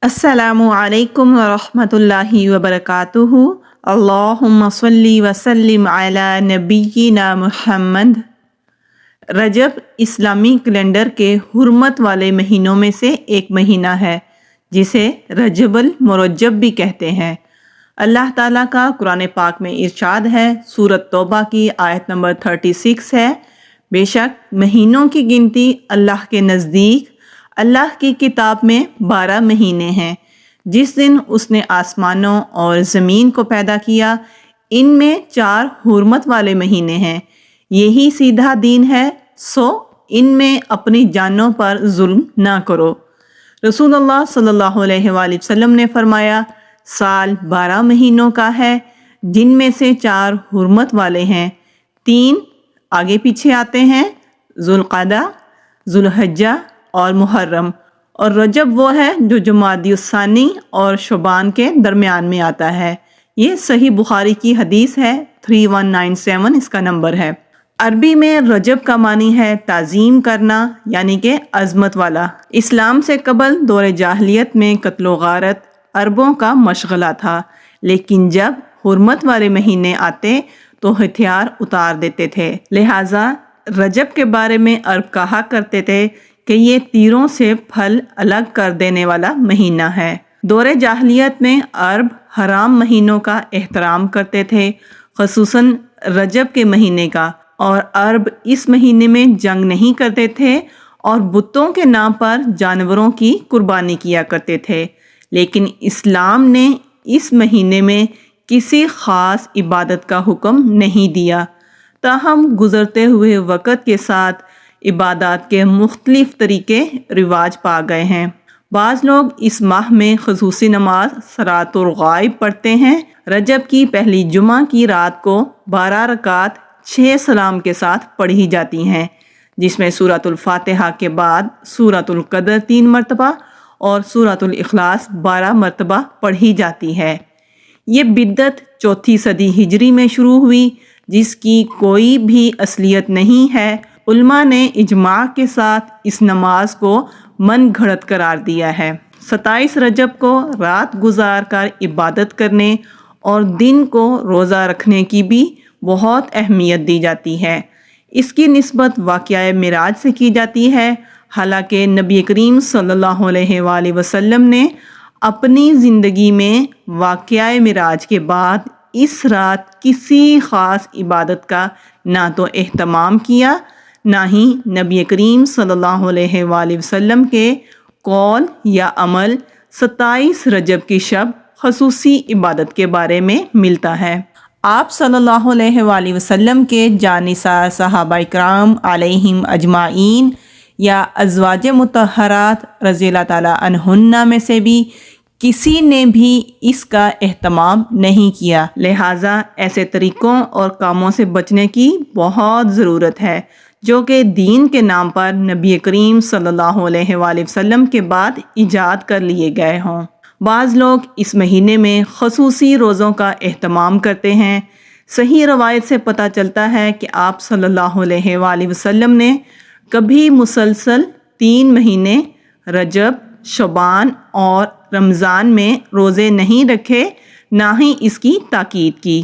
السلام علیکم ورحمۃ اللہ وبرکاتہ۔ اللہم صلی وسلم علی نبینا محمد۔ رجب اسلامی کیلنڈر کے حرمت والے مہینوں میں سے ایک مہینہ ہے جسے رجب المرجب بھی کہتے ہیں۔ اللہ تعالیٰ کا قرآن پاک میں ارشاد ہے، سورۃ توبہ کی آیت نمبر 36 ہے، بے شک مہینوں کی گنتی اللہ کے نزدیک اللہ کی کتاب میں 12 مہینے ہیں۔ جس دن اس نے آسمانوں اور زمین کو پیدا کیا، ان میں 4 حرمت والے مہینے ہیں۔ یہی سیدھا دین ہے، سو ان میں اپنی جانوں پر ظلم نہ کرو۔ رسول اللہ صلی اللہ علیہ وآلہ وسلم نے فرمایا، سال 12 مہینوں کا ہے، جن میں سے 4 حرمت والے ہیں، 3 آگے پیچھے آتے ہیں، ذوالقعدہ، ذوالحجہ اور محرم، اور رجب وہ ہے جو جمادی الثانی اور شعبان کے درمیان میں آتا ہے۔ یہ صحیح بخاری کی حدیث ہے، 3197 اس کا نمبر ہے۔ عربی میں رجب کا معنی ہے تعظیم کرنا، یعنی کہ عظمت والا۔ اسلام سے قبل دور جاہلیت میں قتل و غارت عربوں کا مشغلہ تھا، لیکن جب حرمت والے مہینے آتے تو ہتھیار اتار دیتے تھے۔ لہٰذا رجب کے بارے میں عرب کہا کرتے تھے کہ یہ تیروں سے پھل الگ کر دینے والا مہینہ ہے۔ دور جاہلیت میں عرب حرام مہینوں کا احترام کرتے تھے، خصوصاً رجب کے مہینے کا، اور عرب اس مہینے میں جنگ نہیں کرتے تھے اور بتوں کے نام پر جانوروں کی قربانی کیا کرتے تھے۔ لیکن اسلام نے اس مہینے میں کسی خاص عبادت کا حکم نہیں دیا، تاہم گزرتے ہوئے وقت کے ساتھ عبادات کے مختلف طریقے رواج پا گئے ہیں۔ بعض لوگ اس ماہ میں خصوصی نماز صلاۃ الغائب پڑھتے ہیں۔ رجب کی پہلی جمعہ کی رات کو 12 رکعت 6 سلام کے ساتھ پڑھی جاتی ہیں، جس میں سورۃ الفاتحہ کے بعد سورۃ القدر 3 مرتبہ اور سورۃ الاخلاص 12 مرتبہ پڑھی جاتی ہے۔ یہ بدعت 4 صدی ہجری میں شروع ہوئی، جس کی کوئی بھی اصلیت نہیں ہے۔ علماء نے اجماع کے ساتھ اس نماز کو من گھڑت قرار دیا ہے۔ 27 رجب کو رات گزار کر عبادت کرنے اور دن کو روزہ رکھنے کی بھی بہت اہمیت دی جاتی ہے۔ اس کی نسبت واقعہ معراج سے کی جاتی ہے، حالانکہ نبی کریم صلی اللہ علیہ وآلہ وسلم نے اپنی زندگی میں واقعہ معراج کے بعد اس رات کسی خاص عبادت کا نہ تو اہتمام کیا، نہ ہی نبی کریم صلی اللہ علیہ وآلہ وسلم کے قول یا عمل 27 رجب کی شب خصوصی عبادت کے بارے میں ملتا ہے۔ آپ صلی اللہ علیہ وآلہ وسلم کے جانثار صحابہ کرام علیہم اجمعین یا ازواج مطہرات رضی اللہ تعالی عنہن میں سے بھی کسی نے بھی اس کا اہتمام نہیں کیا، لہٰذا ایسے طریقوں اور کاموں سے بچنے کی بہت ضرورت ہے جو کہ دین کے نام پر نبی کریم صلی اللہ علیہ وآلہ وسلم کے بعد ایجاد کر لیے گئے ہوں۔ بعض لوگ اس مہینے میں خصوصی روزوں کا اہتمام کرتے ہیں۔ صحیح روایت سے پتہ چلتا ہے کہ آپ صلی اللہ علیہ وآلہ وسلم نے کبھی مسلسل 3 مہینے رجب، شعبان اور رمضان میں روزے نہیں رکھے، نہ ہی اس کی تاکید کی۔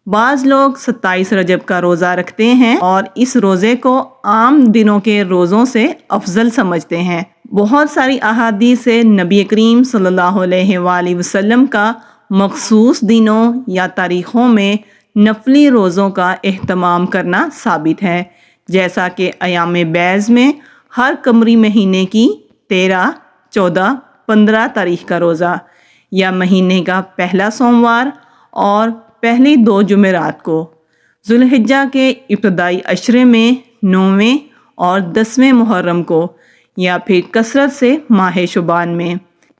بعض لوگ 27 رجب کا روزہ رکھتے ہیں اور اس روزے کو عام دنوں کے روزوں سے افضل سمجھتے ہیں۔ بہت ساری احادیث سے نبی کریم صلی اللہ علیہ وآلہ وسلم کا مخصوص دنوں یا تاریخوں میں نفلی روزوں کا اہتمام کرنا ثابت ہے، جیسا کہ ایام بیض میں ہر قمری مہینے کی 13، 14، 15 تاریخ کا روزہ، یا مہینے کا پہلا سوموار اور پہلی 2 جمعرات کو، ذوالحجہ کے ابتدائی عشرے میں 9ویں اور 10ویں محرم کو، یا پھر کثرت سے ماہ شعبان میں۔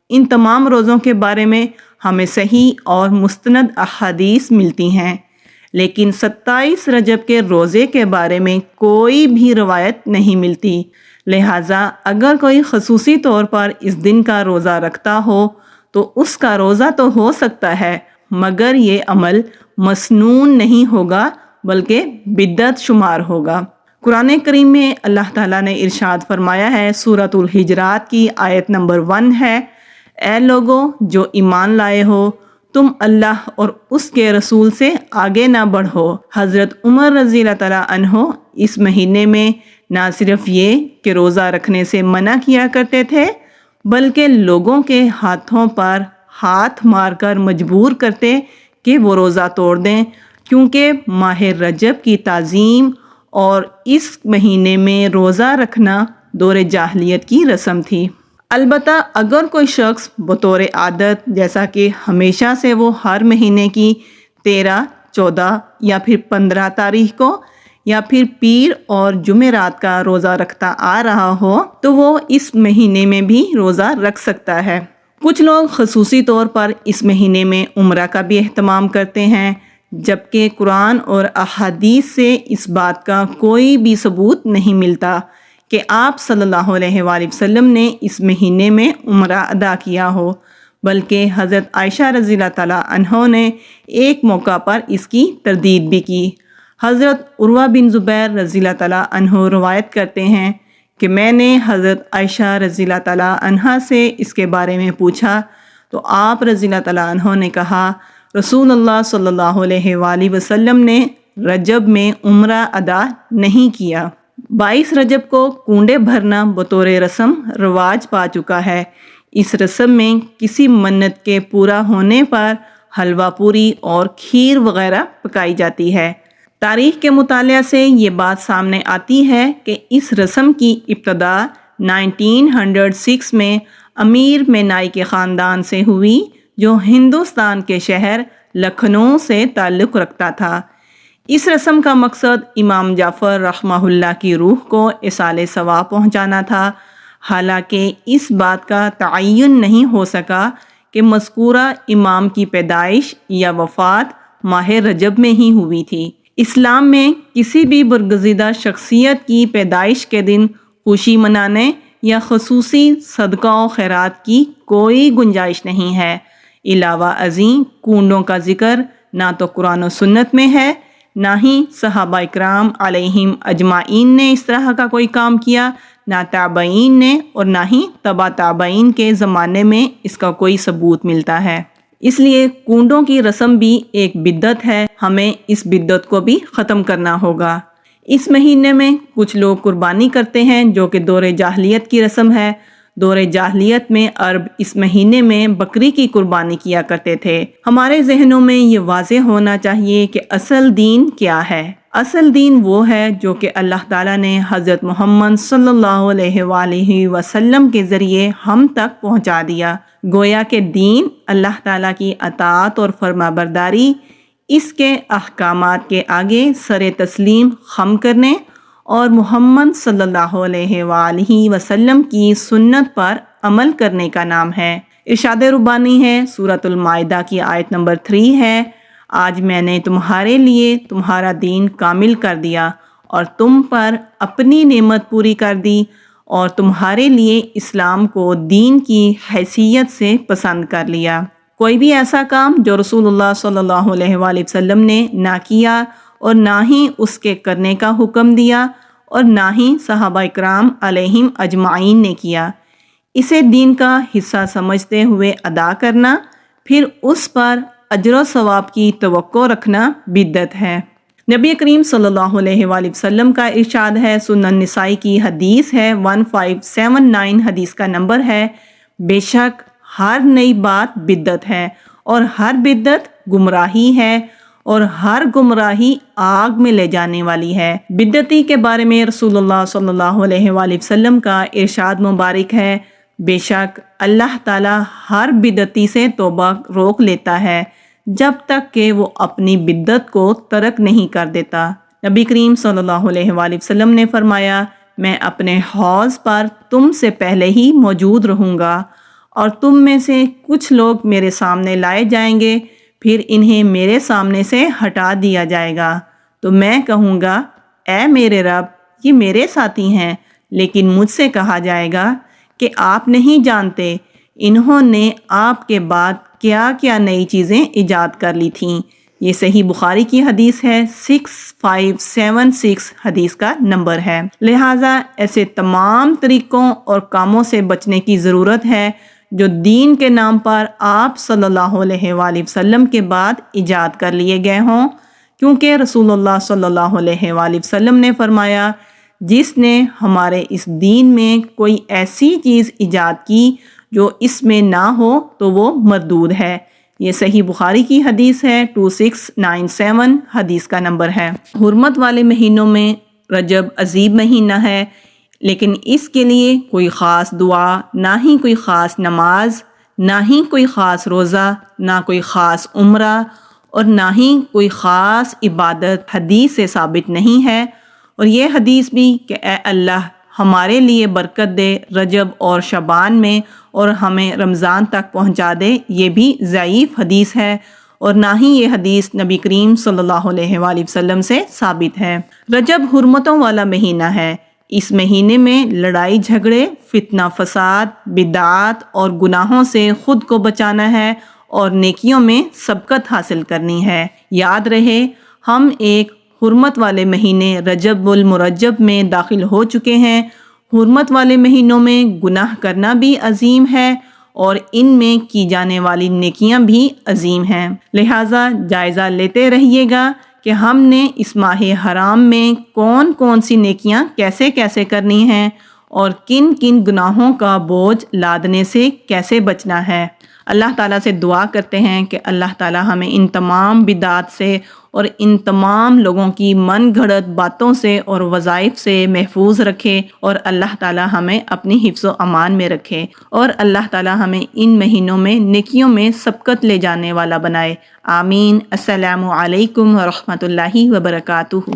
ان تمام روزوں کے بارے میں ہمیں صحیح اور مستند احادیث ملتی ہیں، لیکن 27 رجب کے روزے کے بارے میں کوئی بھی روایت نہیں ملتی۔ لہٰذا اگر کوئی خصوصی طور پر اس دن کا روزہ رکھتا ہو تو اس کا روزہ تو ہو سکتا ہے، مگر یہ عمل مسنون نہیں ہوگا بلکہ بدعت شمار ہوگا۔ قرآن کریم میں اللہ تعالیٰ نے ارشاد فرمایا ہے، سورۃ الحجرات کی آیت نمبر 1 ہے، اے لوگوں جو ایمان لائے ہو، تم اللہ اور اس کے رسول سے آگے نہ بڑھو۔ حضرت عمر رضی اللہ تعالیٰ عنہ اس مہینے میں نہ صرف یہ کہ روزہ رکھنے سے منع کیا کرتے تھے، بلکہ لوگوں کے ہاتھوں پر ہاتھ مار کر مجبور کرتے کہ وہ روزہ توڑ دیں، کیونکہ ماہ رجب کی تعظیم اور اس مہینے میں روزہ رکھنا دور جاہلیت کی رسم تھی۔ البتہ اگر کوئی شخص بطور عادت، جیسا کہ ہمیشہ سے وہ ہر مہینے کی 13، 14 یا پھر 15 تاریخ کو یا پھر پیر اور جمعرات کا روزہ رکھتا آ رہا ہو، تو وہ اس مہینے میں بھی روزہ رکھ سکتا ہے۔ کچھ لوگ خصوصی طور پر اس مہینے میں عمرہ کا بھی اہتمام کرتے ہیں، جبکہ قرآن اور احادیث سے اس بات کا کوئی بھی ثبوت نہیں ملتا کہ آپ صلی اللہ علیہ وآلہ وسلم نے اس مہینے میں عمرہ ادا کیا ہو، بلکہ حضرت عائشہ رضی اللہ تعالیٰ عنہ نے ایک موقع پر اس کی تردید بھی کی۔ حضرت عروہ بن زبیر رضی اللہ تعالیٰ عنہ روایت کرتے ہیں کہ میں نے حضرت عائشہ رضی اللہ تعالیٰ عنہ سے اس کے بارے میں پوچھا تو آپ رضی اللہ تعالیٰ عنہ نے کہا، رسول اللہ صلی اللہ علیہ وآلہ وسلم نے رجب میں عمرہ ادا نہیں کیا۔ 22 رجب کو کنڈے بھرنا بطور رسم رواج پا چکا ہے۔ اس رسم میں کسی منت کے پورا ہونے پر حلوہ پوری اور کھیر وغیرہ پکائی جاتی ہے۔ تاریخ کے مطالعہ سے یہ بات سامنے آتی ہے کہ اس رسم کی ابتدا 1906 میں امیر مینائی کے خاندان سے ہوئی، جو ہندوستان کے شہر لکھنؤ سے تعلق رکھتا تھا۔ اس رسم کا مقصد امام جعفر رحمہ اللہ کی روح کو ایصال ثواب پہنچانا تھا، حالانکہ اس بات کا تعین نہیں ہو سکا کہ مذکورہ امام کی پیدائش یا وفات ماہ رجب میں ہی ہوئی تھی۔ اسلام میں کسی بھی برگزیدہ شخصیت کی پیدائش کے دن خوشی منانے یا خصوصی صدقہ و خیرات کی کوئی گنجائش نہیں ہے۔ علاوہ ازیں کنڈوں کا ذکر نہ تو قرآن و سنت میں ہے، نہ ہی صحابہ اکرام علیہم اجمعین نے اس طرح کا کوئی کام کیا، نہ تابعین نے اور نہ ہی تبع تابعین کے زمانے میں اس کا کوئی ثبوت ملتا ہے۔ اس لیے کنڈوں کی رسم بھی ایک بدعت ہے، ہمیں اس بدعت کو بھی ختم کرنا ہوگا۔ اس مہینے میں کچھ لوگ قربانی کرتے ہیں، جو کہ دور جاہلیت کی رسم ہے۔ دور جاہلیت میں عرب اس مہینے میں بکری کی قربانی کیا کرتے تھے۔ ہمارے ذہنوں میں یہ واضح ہونا چاہیے کہ اصل دین کیا ہے۔ اصل دین وہ ہے جو کہ اللہ تعالیٰ نے حضرت محمد صلی اللہ علیہ وآلہ وسلم کے ذریعے ہم تک پہنچا دیا۔ گویا کہ دین اللہ تعالیٰ کی اطاعت اور فرما برداری، اس کے احکامات کے آگے سر تسلیم خم کرنے اور محمد صلی اللہ علیہ وآلہ وسلم کی سنت پر عمل کرنے کا نام ہے۔ ارشاد ربانی ہے، سورۃ المائدہ کی آیت نمبر 3 ہے، آج میں نے تمہارے لیے تمہارا دین کامل کر دیا اور تم پر اپنی نعمت پوری کر دی اور تمہارے لیے اسلام کو دین کی حیثیت سے پسند کر لیا۔ کوئی بھی ایسا کام جو رسول اللہ صلی اللہ علیہ وآلہ وسلم نے نہ کیا اور نہ ہی اس کے کرنے کا حکم دیا اور نہ ہی صحابہ اکرام علیہم اجمعین نے کیا، اسے دین کا حصہ سمجھتے ہوئے ادا کرنا، پھر اس پر اجر و ثواب کی توقع رکھنا بدعت ہے۔ نبی کریم صلی اللہ علیہ وآلہ وسلم کا ارشاد ہے، سنن نسائی کی حدیث ہے، 1579 حدیث کا نمبر ہے، بے شک ہر نئی بات بدعت ہے اور ہر بدعت گمراہی ہے اور ہر گمراہی آگ میں لے جانے والی ہے۔ بدعتی کے بارے میں رسول اللہ صلی اللہ علیہ وآلہ وسلم کا ارشاد مبارک ہے، بے شک اللہ تعالیٰ ہر بدعتی سے توبہ روک لیتا ہے جب تک کہ وہ اپنی بدعت کو ترک نہیں کر دیتا۔ نبی کریم صلی اللہ علیہ وآلہ وسلم نے فرمایا، میں اپنے حوض پر تم سے پہلے ہی موجود رہوں گا اور تم میں سے کچھ لوگ میرے سامنے لائے جائیں گے، پھر انہیں میرے سامنے سے ہٹا دیا جائے گا، تو میں کہوں گا، اے میرے رب، یہ میرے ساتھی ہیں، لیکن مجھ سے کہا جائے گا کہ آپ نہیں جانتے انہوں نے آپ کے بعد کیا کیا نئی چیزیں ایجاد کر لی تھیں۔ یہ صحیح بخاری کی حدیث ہے، 6576 حدیث کا نمبر ہے۔ لہٰذا ایسے تمام طریقوں اور کاموں سے بچنے کی ضرورت ہے جو دین کے نام پر آپ صلی اللہ علیہ وآلہ وسلم کے بعد ایجاد کر لیے گئے ہوں، کیونکہ رسول اللہ صلی اللہ علیہ وآلہ وسلم نے فرمایا جس نے ہمارے اس دین میں کوئی ایسی چیز ایجاد کی جو اس میں نہ ہو تو وہ مردود ہے۔ یہ صحیح بخاری کی حدیث ہے، 2697 حدیث کا نمبر ہے۔ حرمت والے مہینوں میں رجب عظیم مہینہ ہے، لیکن اس کے لیے کوئی خاص دعا، نہ ہی کوئی خاص نماز، نہ ہی کوئی خاص روزہ، نہ کوئی خاص عمرہ اور نہ ہی کوئی خاص عبادت حدیث سے ثابت نہیں ہے۔ اور یہ حدیث بھی کہ اے اللہ ہمارے لیے برکت دے رجب اور شعبان میں اور ہمیں رمضان تک پہنچا دے، یہ بھی ضعیف حدیث ہے اور نہ ہی یہ حدیث نبی کریم صلی اللہ علیہ وآلہ وسلم سے ثابت ہے۔ رجب حرمتوں والا مہینہ ہے۔ اس مہینے میں لڑائی جھگڑے، فتنہ فساد، بدعات اور گناہوں سے خود کو بچانا ہے اور نیکیوں میں سبقت حاصل کرنی ہے۔ یاد رہے ہم ایک حرمت والے مہینے رجب المرجب میں داخل ہو چکے ہیں۔ حرمت والے مہینوں میں گناہ کرنا بھی عظیم ہے اور ان میں کی جانے والی نیکیاں بھی عظیم ہیں، لہٰذا جائزہ لیتے رہیے گا کہ ہم نے اس ماہ حرام میں کون کون سی نیکیاں کیسے کیسے کرنی ہیں اور کن کن گناہوں کا بوجھ لادنے سے کیسے بچنا ہے۔ اللہ تعالیٰ سے دعا کرتے ہیں کہ اللہ تعالیٰ ہمیں ان تمام بدعات سے اور ان تمام لوگوں کی من گھڑت باتوں سے اور وظائف سے محفوظ رکھے اور اللہ تعالیٰ ہمیں اپنی حفظ و امان میں رکھے اور اللہ تعالیٰ ہمیں ان مہینوں میں نیکیوں میں سبقت لے جانے والا بنائے۔ آمین۔ السلام علیکم ورحمۃ اللہ وبرکاتہ۔